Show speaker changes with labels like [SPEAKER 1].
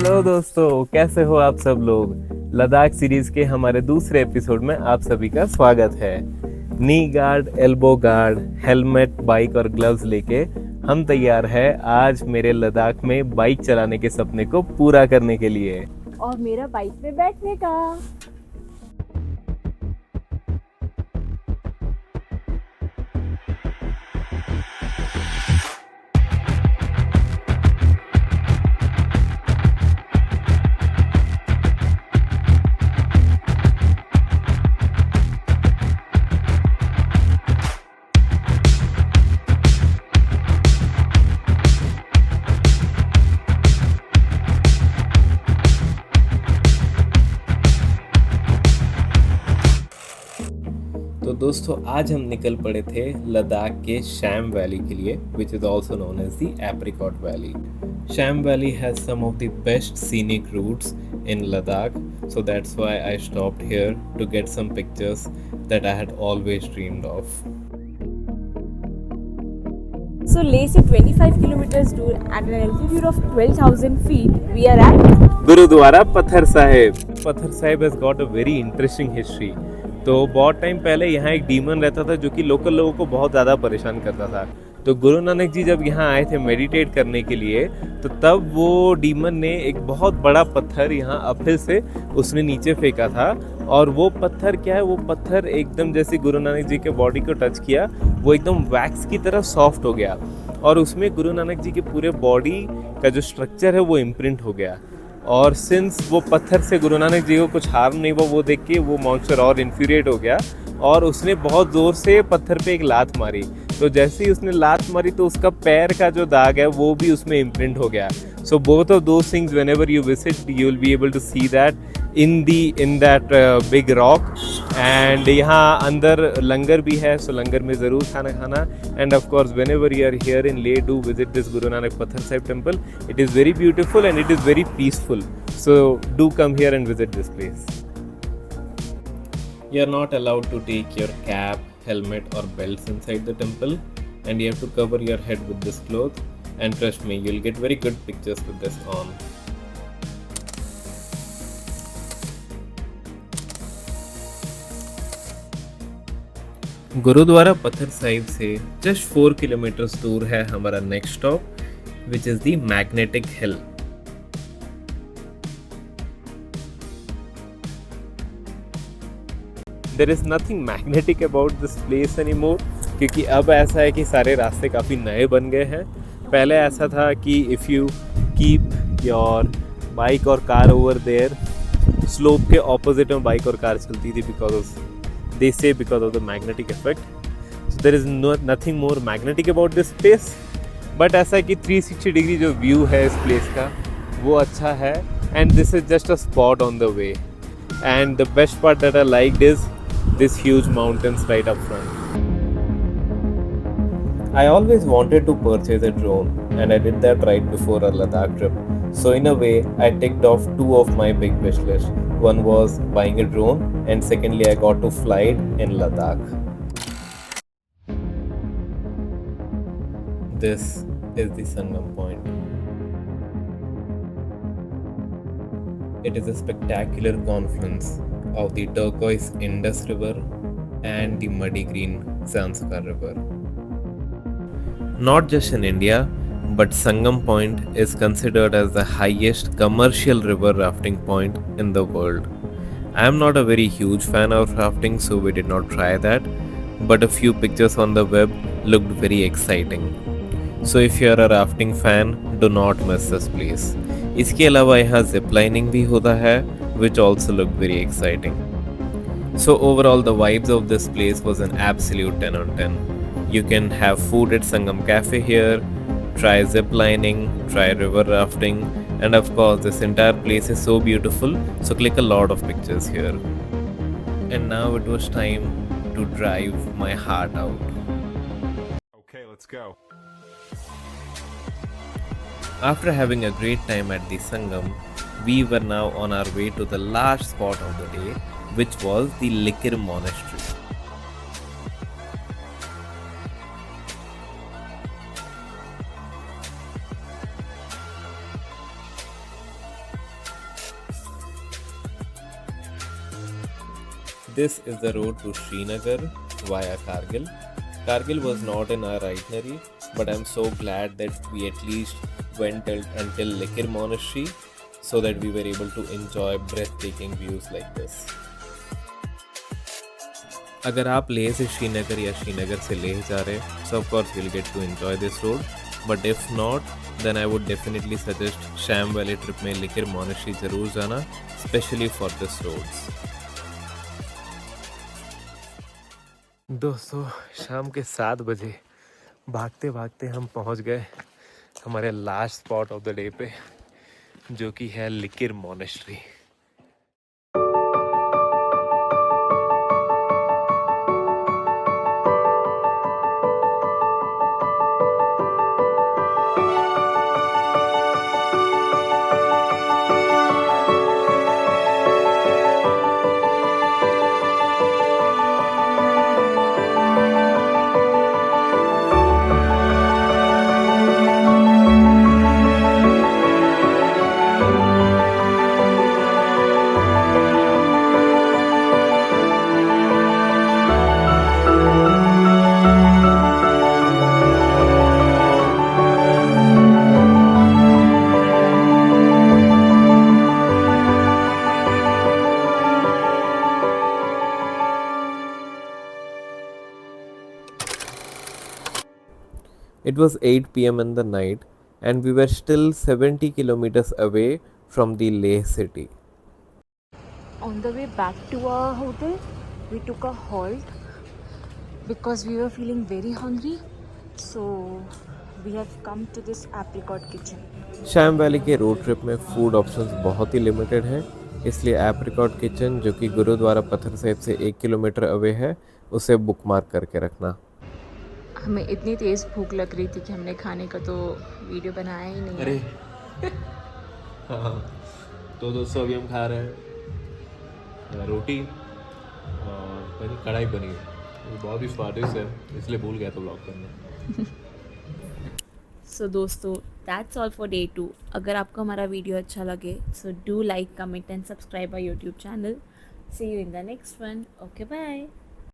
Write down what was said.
[SPEAKER 1] Hello दोस्तों, कैसे हो आप सब लोग। लद्दाख सीरीज के हमारे दूसरे एपिसोड में आप सभी का स्वागत है। नी guard, elbow guard, helmet, bike और ग्लव्स लेके हम तैयार है आज मेरे लद्दाख में बाइक चलाने के सपने को पूरा करने के लिए
[SPEAKER 2] और मेरा बाइक में बैठने का।
[SPEAKER 1] तो दोस्तों आज हम निकल पड़े थे लद्दाख के शैम वैली के लिए, which is also known as the apricot valley. Sham Valley has some of the best scenic routes in Ladakh, so that's why I stopped here to get some pictures that I had always dreamed of.
[SPEAKER 2] So Leh से 25 kilometers दूर at an altitude of 12,000 feet, we are at
[SPEAKER 1] gurdwara Pathar Sahib. पत्थर Sahib has got a very interesting history. तो बहुत time पहले यहाँ एक demon रहता था जो कि लोकल लोगों को बहुत ज़्यादा परेशान करता था। तो गुरु नानक जी जब यहाँ आए थे मेडिटेट करने के लिए, तो तब वो डीमन ने एक बहुत बड़ा पत्थर यहाँ अपहिल से उसने नीचे फेंका था। और वो पत्थर क्या है, वो पत्थर एकदम जैसे गुरु नानक जी के बॉडी को टच किया, वो एकदम वैक्स की तरह सॉफ्ट हो गया और उसमें गुरु नानक जी के पूरे बॉडी का जो स्ट्रक्चर है वो इम्प्रिंट हो गया। और सिंस वो पत्थर से गुरु नानक जी को कुछ हार्म नहीं हुआ, वो देख के वो मॉन्स्टर और इन्फ्यूरिएट हो गया और उसने बहुत ज़ोर से पत्थर पे एक लात मारी। तो जैसे ही उसने लात मारी तो उसका पैर का जो दाग है वो भी उसमें इम्प्रिंट हो गया। So both of those things whenever you visit you will be able to see that in that big rock. And यहाँ अंदर लंगर भी है, सो लंगर में ज़रूर खाना खाना। And of course whenever you are here in Leh do visit this Guru Nanak Pathar Sahib temple. It is very beautiful and it is very peaceful, so do come here and visit this place. You are not allowed to take your cap, helmet or belts inside the temple, and you have to cover your head with this cloth, and trust me, you'll get very good pictures with this on. Gurudwara Pathar Sahib से just 4 kilometre दूर है हमारा next stop, which is the magnetic hill. There is nothing magnetic about this place anymore, क्योंकि अब ऐसा है कि सारे रास्ते काफ़ी नए बन गए हैं। पहले ऐसा था कि if you keep your bike और कार ओवर देयर, स्लोप के ऑपोजिट में बाइक और कार चलती थी because of the magnetic effect. So there is nothing more magnetic about this place. But ऐसा है कि 360 डिग्री जो व्यू है इस प्लेस का वो अच्छा है, and this is just a spot on the way. And the best part that I liked is this huge mountains right up front. I always wanted to purchase a drone, and I did that right before our Ladakh trip. So in a way, I ticked off 2 of my big wish list. One was buying a drone, and secondly, I got to fly it in Ladakh. This is the Sangam Point. It is a spectacular confluence of the turquoise Indus River and the muddy green Zanskar River. Not just in India, but Sangam Point is considered as the highest commercial river rafting point in the world. I am not a very huge fan of rafting, so we did not try that, but a few pictures on the web looked very exciting. So if you are a rafting fan, do not miss this place. इसके अलावा यहाँ zip lining भी होता है, which also looked very exciting. So overall, the vibes of this place was an absolute 10 on 10. You can have food at Sangam Cafe here, try zip lining, try river rafting, and of course this entire place is so beautiful, so click a lot of pictures here. And now it was time to drive my heart out.
[SPEAKER 3] Okay, let's go.
[SPEAKER 1] After having a great time at the Sangam, we were now on our way to the last spot of the day, which was the Likir Monastery. This is the road to Srinagar via Kargil. Kargil was not in our itinerary, but I'm so glad that we at least went until Likir Monastery so that we were able to enjoy breathtaking views like this. अगर आप लेह से श्रीनगर या श्रीनगर से लेह जा रहे हैं so of course we'll get to enjoy this road, but if not then I would definitely suggest sham valley trip में लिकिर monastery ज़रूर जाना, especially for this roads. दोस्तों शाम के 7 बजे भागते भागते हम पहुंच गए हमारे last spot of the day पे, जो कि है लिकिर monastery. It was 8 p.m. in the night and we were still 70 kilometers away from the Leh city.
[SPEAKER 2] On the way back to our hotel, we took a halt because we were feeling very hungry. So we have come to this apricot kitchen.
[SPEAKER 1] Shyam valley के road trip में food options बहुत ही limited हैं, इसलिए apricot kitchen जो कि गुरुद्वारा पत्थर साहिब से 1 kilometre away है उसे बुकमार्क करके रखना.
[SPEAKER 2] हमें इतनी तेज़ भूख लग रही थी कि हमने खाने का तो वीडियो बनाया ही नहीं.
[SPEAKER 1] अरे हाँ, तो दोस्तों अभी हम खा रहे हैं रोटी और कढ़ाई पनीर, बहुत ही स्वादिष्ट है, इसलिए भूल गया था ब्लॉग करना.
[SPEAKER 2] सो दोस्तों दैट्स ऑल फॉर डे 2. अगर आपको हमारा वीडियो अच्छा लगे so do like, comment and subscribe our YouTube channel. See you in the next one. Okay bye.